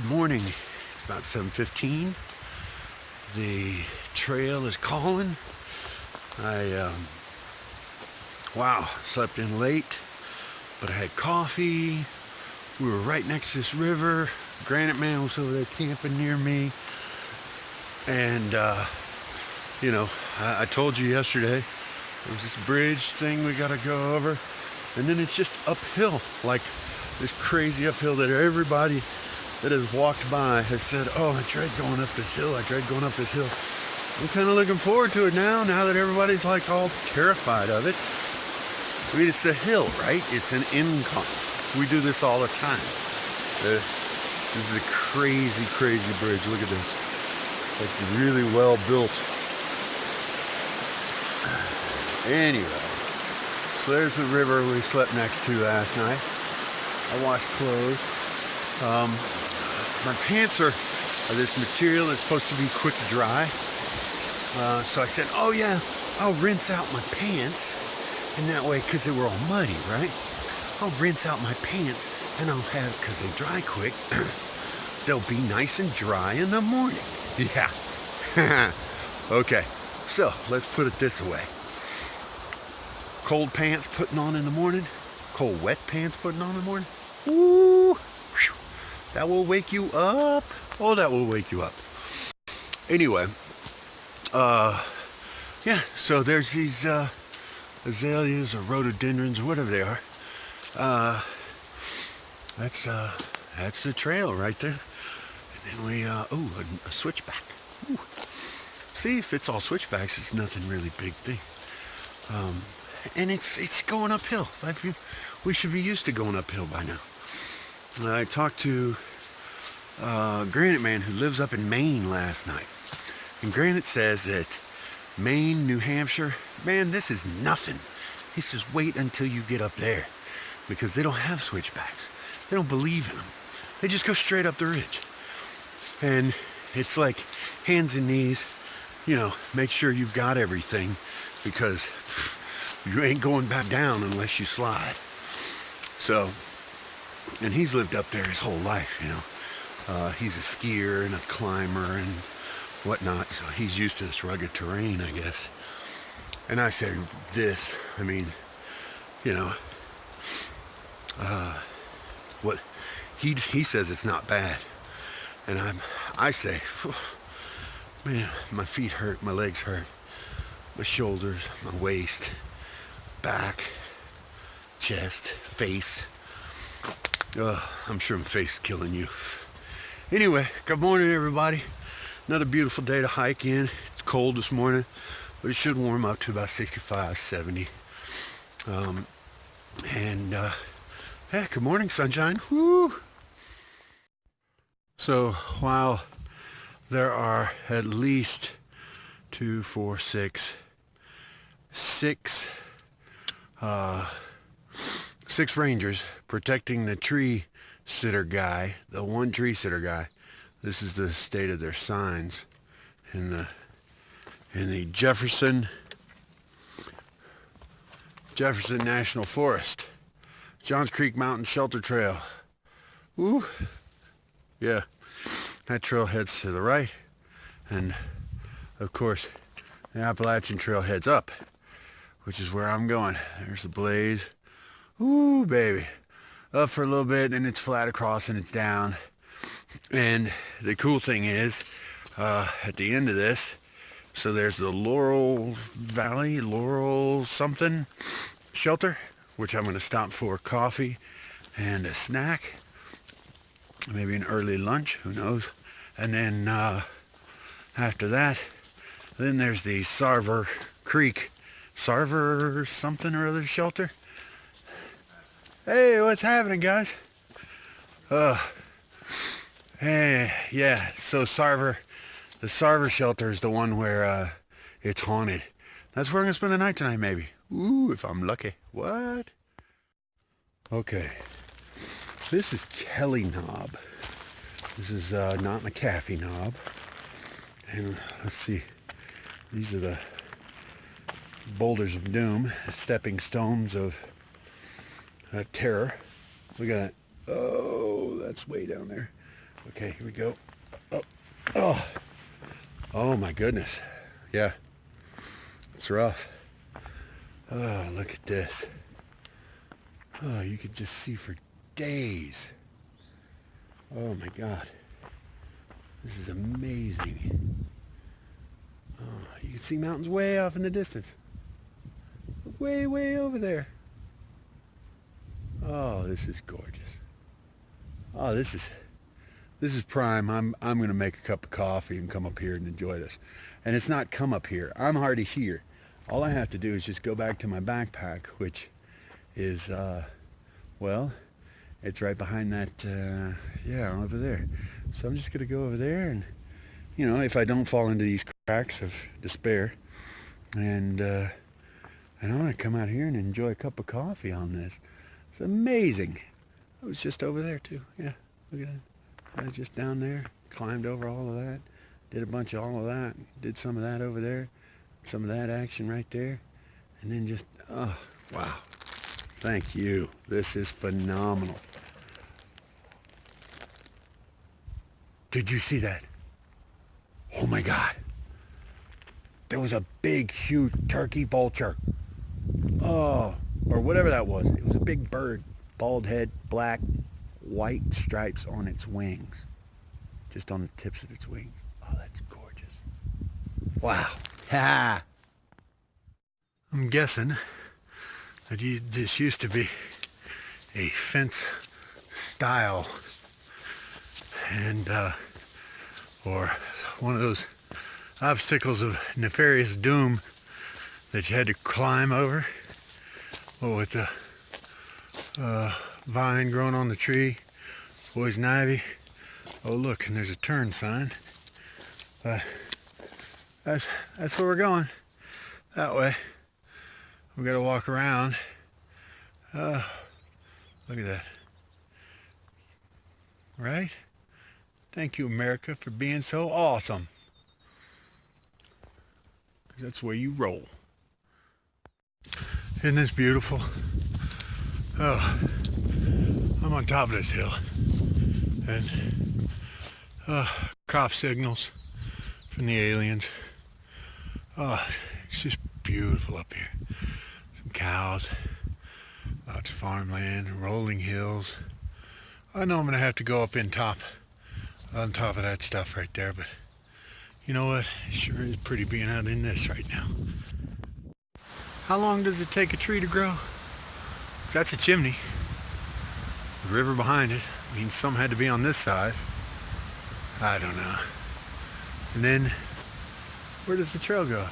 morning. It's about 7:15. The trail is calling. Wow, slept in late, but I had coffee. We were right next to this river. Granite Man was over there camping near me. And, I told you yesterday, there's this bridge thing we gotta go over. And then it's just uphill, like this crazy uphill that everybody that has walked by has said, oh, I dread going up this hill. I'm kind of looking forward to it now that everybody's like all terrified of it. I mean, it's a hill, right? It's an incline. We do this all the time. This is a crazy, crazy bridge. Look at this. It's like really well built. Anyway, so there's the river we slept next to last night. I washed clothes. My pants are this material that's supposed to be quick dry. So I said, oh yeah, I'll rinse out my pants. And that way, because they were all muddy, right? I'll rinse out my pants and I'll have, because they dry quick, they'll be nice and dry in the morning. Yeah. Okay, so let's put it this way. Cold pants putting on in the morning, cold wet pants putting on in the morning. Ooh, that will wake you up. Oh, that will wake you up. Anyway, yeah, so there's these azaleas or rhododendrons or whatever they are. That's the trail right there. And then we, a switchback. Ooh. See, if it's all switchbacks, it's nothing really big thing. And it's going uphill. We should be used to going uphill by now. I talked to Granite Man who lives up in Maine last night. And Granite says that Maine, New Hampshire, man, this is nothing. He says, wait until you get up there. Because they don't have switchbacks. They don't believe in them. They just go straight up the ridge. And it's like hands and knees, make sure you've got everything. Because you ain't going back down unless you slide. So, and he's lived up there his whole life, He's a skier and a climber and whatnot, so he's used to this rugged terrain, I guess. And I say this, what he says it's not bad, and I say, man, my feet hurt, my legs hurt, my shoulders, my waist, back, chest, face. I'm sure my face is killing you. Anyway, good morning, everybody. Another beautiful day to hike in. It's cold this morning, but it should warm up to about 65, 70. Yeah, good morning, sunshine. Woo! So while there are at least 2, 4, 6 rangers protecting the tree sitter guy, the one tree sitter guy. This is the state of their signs in the Jefferson National Forest. Johns Creek Mountain Shelter Trail. Ooh. Yeah. That trail heads to the right. And of course, the Appalachian Trail heads up, which is where I'm going. There's the blaze. Ooh, baby. Up for a little bit, then it's flat across and it's down. And the cool thing is, at the end of this, so there's the Laurel something shelter, which I'm going to stop for coffee and a snack, maybe an early lunch, who knows. And then after that, then there's the Sarver something or other shelter. Hey, what's happening, guys? Hey, yeah, so the Sarver shelter is the one where it's haunted. That's where I'm going to spend the night tonight, maybe. Ooh, if I'm lucky. What? Okay. This is Kelly Knob. This is not McAfee Knob. And let's see. These are the boulders of doom, stepping stones of terror. Look at that. Oh, that's way down there. Okay, here we go. Oh, oh, oh my goodness. Yeah, it's rough. Oh, look at this. Oh, you could just see for days. Oh my God. This is amazing. Oh, you can see mountains way off in the distance. Way, way over there. Oh, this is gorgeous. Oh, this is prime. I'm gonna make a cup of coffee and come up here and enjoy this. And it's not come up here. I'm already here. All I have to do is just go back to my backpack, which is well, it's right behind that yeah, over there. So I'm just gonna go over there, and you know, if I don't fall into these cracks of despair, and I'm gonna come out here and enjoy a cup of coffee on this. It's amazing. I was just over there too. Yeah, look at that. I was just down there, climbed over all of that, did a bunch of all of that, did some of that over there, some of that action right there, and then just, oh, wow. Thank you. This is phenomenal. Did you see that? Oh my God. There was a big, huge turkey vulture. Oh, or whatever that was. It was a big bird, bald head, black, white stripes on its wings, just on the tips of its wings. Oh, that's gorgeous. Wow. Ha! I'm guessing that this used to be a fence style, and or one of those obstacles of nefarious doom that you had to climb over. Oh, with the vine growing on the tree, poison ivy. Oh look, and there's a turn sign. That's where we're going. That way. We got to walk around. Look at that. Right? Thank you, America, for being so awesome. That's where you roll. Isn't this beautiful? Oh, I'm on top of this hill, and cough signals from the aliens. Oh, it's just beautiful up here. Some cows, lots of farmland, rolling hills. I know I'm gonna have to go up on top of that stuff right there, but you know what? It sure is pretty being out in this right now. How long does it take a tree to grow? 'Cause that's a chimney. The river behind it means some had to be on this side. I don't know. And then, where does the trail go?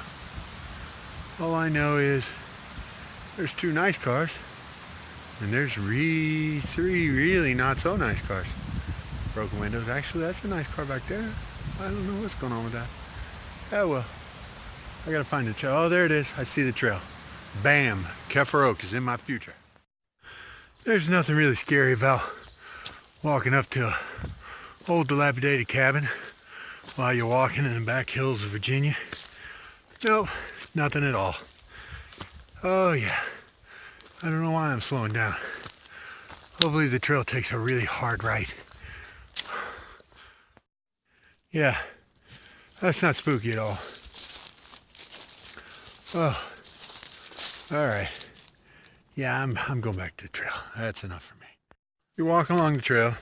All I know is there's 2 nice cars, and there's 3 really not so nice cars. Broken windows. Actually, that's a nice car back there. I don't know what's going on with that. Oh well. I gotta find the trail. Oh, there it is. I see the trail. Bam! Kefir Oak is in my future. There's nothing really scary about walking up to an old dilapidated cabin while you're walking in the back hills of Virginia. Nope, nothing at all. Oh yeah. I don't know why I'm slowing down. Hopefully the trail takes a really hard right. Yeah, that's not spooky at all. Oh, all right. Yeah, I'm going back to the trail. That's enough for me. You walk along the trail,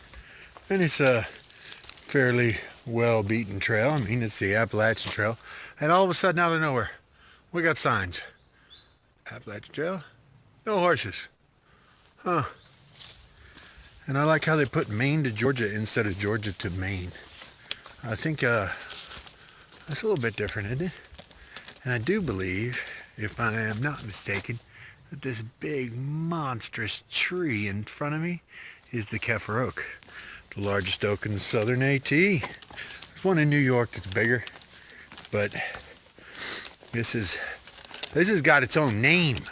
and it's a fairly well-beaten trail. I mean, it's the Appalachian Trail. And all of a sudden, out of nowhere, we got signs. Appalachian Trail, no horses. Huh. And I like how they put Maine to Georgia instead of Georgia to Maine. I think that's a little bit different, isn't it? And I do believe, if I am not mistaken, that this big monstrous tree in front of me is the Kefir Oak, the largest oak in the southern AT. There's one in New York that's bigger, but this has got its own name.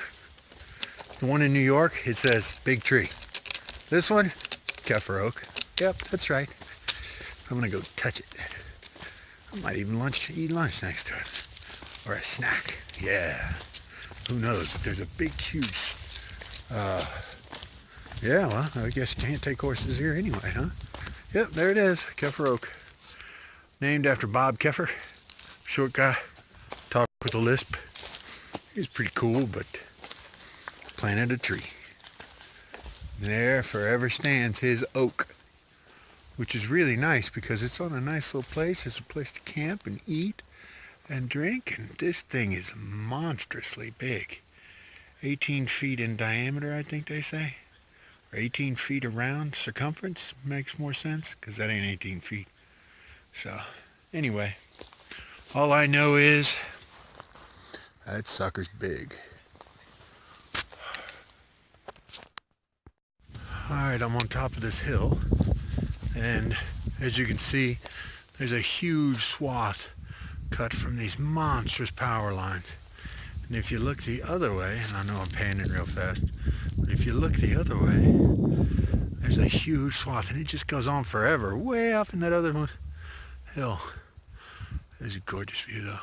The one in New York, it says big tree. This one, Kefir Oak. Yep, that's right. I'm gonna go touch it. I might even eat lunch next to it. Or a snack. Yeah. Who knows? There's a big, huge, yeah, well, I guess you can't take horses here anyway, huh? Yep, there it is, Keffer Oak. Named after Bob Keffer, short guy, talked with a lisp. He's pretty cool, but planted a tree. There forever stands his oak, which is really nice because it's on a nice little place. It's a place to camp and eat and drink, and this thing is monstrously big. 18 feet in diameter, I think they say. Or 18 feet around circumference makes more sense, because that ain't 18 feet. So, anyway, all I know is that sucker's big. Alright, I'm on top of this hill, and as you can see, there's a huge swath cut from these monstrous power lines. And if you look the other way, and I know I'm panning real fast, but if you look the other way, there's a huge swath, and it just goes on forever, way off in that other hill. There's a gorgeous view though.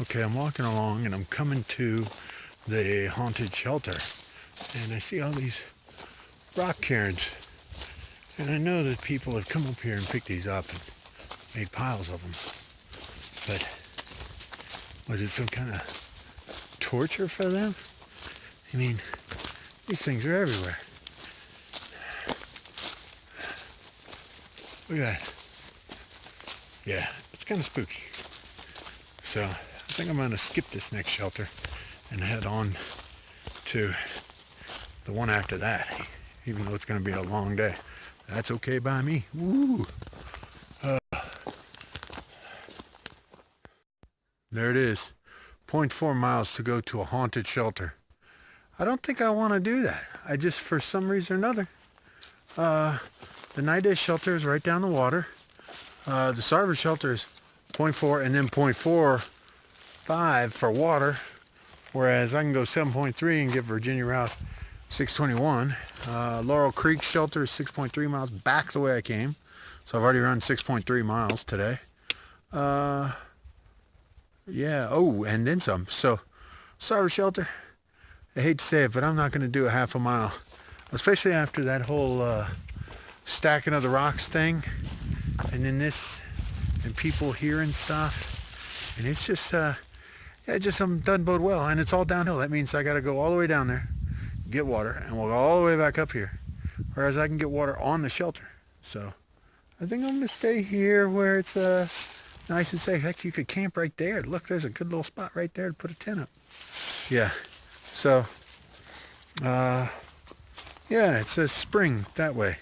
Okay, I'm walking along and I'm coming to the haunted shelter, and I see all these rock cairns. And I know that people have come up here and picked these up and made piles of them. But was it some kind of torture for them? I mean, these things are everywhere. Look at that. Yeah, it's kind of spooky. So I think I'm going to skip this next shelter and head on to the one after that, even though it's going to be a long day. That's okay by me. Woo! There it is. 0.4 miles to go to a haunted shelter. I don't think I want to do that. I just, for some reason or another, the Niday Shelter is right down the water. The Sarver Shelter is 0.4 and then 0.45 for water, whereas I can go 7.3 and get Virginia Route 621. Laurel Creek Shelter is 6.3 miles back the way I came, so I've already run 6.3 miles today. Yeah, oh, and then some. So, Sarver Shelter, I hate to say it, but I'm not going to do a half a mile, especially after that whole stacking of the rocks thing, and then this, and people hearing stuff, and it's just, it just doesn't bode well, and it's all downhill. That means I got to go all the way down there, get water, and we'll go all the way back up here, whereas I can get water on the shelter. So, I think I'm going to stay here where it's nice and safe. Heck, you could camp right there. Look, there's a good little spot right there to put a tent up. Yeah, so, yeah, it says spring that way.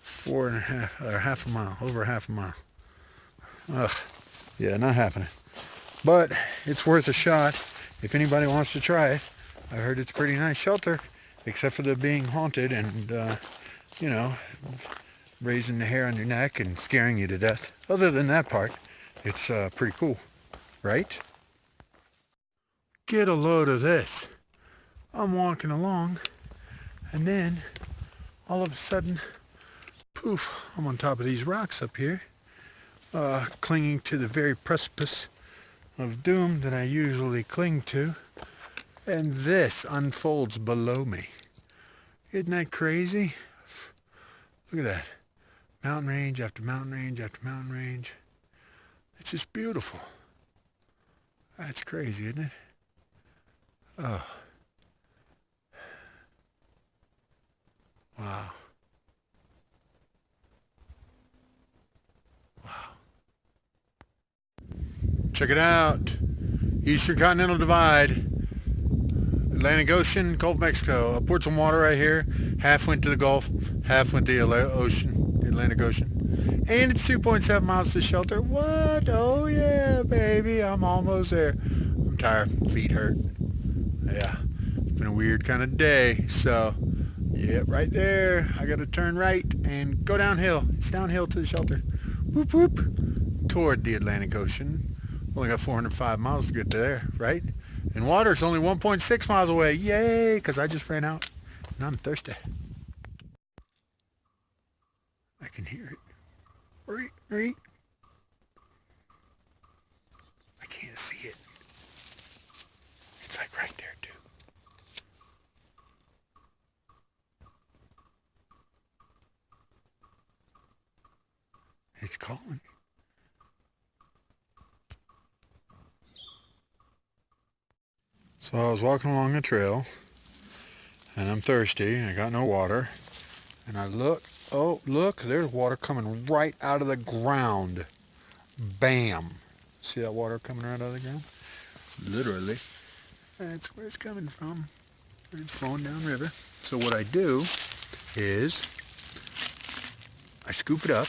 4.5, or half a mile, over half a mile. Ugh, yeah, not happening. But it's worth a shot if anybody wants to try it. I heard it's a pretty nice shelter, except for the being haunted and, you know, raising the hair on your neck and scaring you to death. Other than that part, it's pretty cool, right? Get a load of this. I'm walking along, and then all of a sudden, poof, I'm on top of these rocks up here, clinging to the very precipice of doom that I usually cling to, and this unfolds below me. Isn't that crazy? Look at that. Mountain range after mountain range after mountain range. It's just beautiful. That's crazy, isn't it? Oh. Wow. Wow. Check it out. Eastern Continental Divide. Atlantic Ocean, Gulf of Mexico. Poured some water right here. Half went to the Gulf, half went to the ocean, Atlantic Ocean. And it's 2.7 miles to the shelter. What? Oh yeah, baby. I'm almost there. I'm tired. Feet hurt. Yeah. It's been a weird kind of day. So, yeah, right there. I got to turn right and go downhill. It's downhill to the shelter. Whoop, whoop. Toward the Atlantic Ocean. Only got 405 miles to get there, right? And water's only 1.6 miles away. Yay, because I just ran out and I'm thirsty. I can hear it. Right. I can't see it. It's like right there too. It's calling. So I was walking along the trail, and I'm thirsty, and I got no water, and I look, oh, look, there's water coming right out of the ground. Bam! See that water coming right out of the ground? Literally. That's where it's coming from. It's flowing downriver. So what I do is I scoop it up.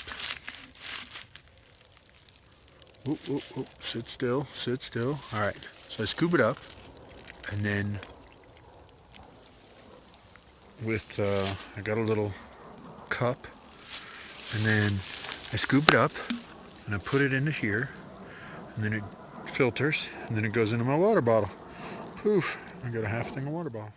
Oop, oop, oop. Sit still, sit still. All right. So I scoop it up, and then with I got a little cup, and then I scoop it up and I put it into here, and then it filters, and then it goes into my water bottle. Poof! I got a half thing of water bottle.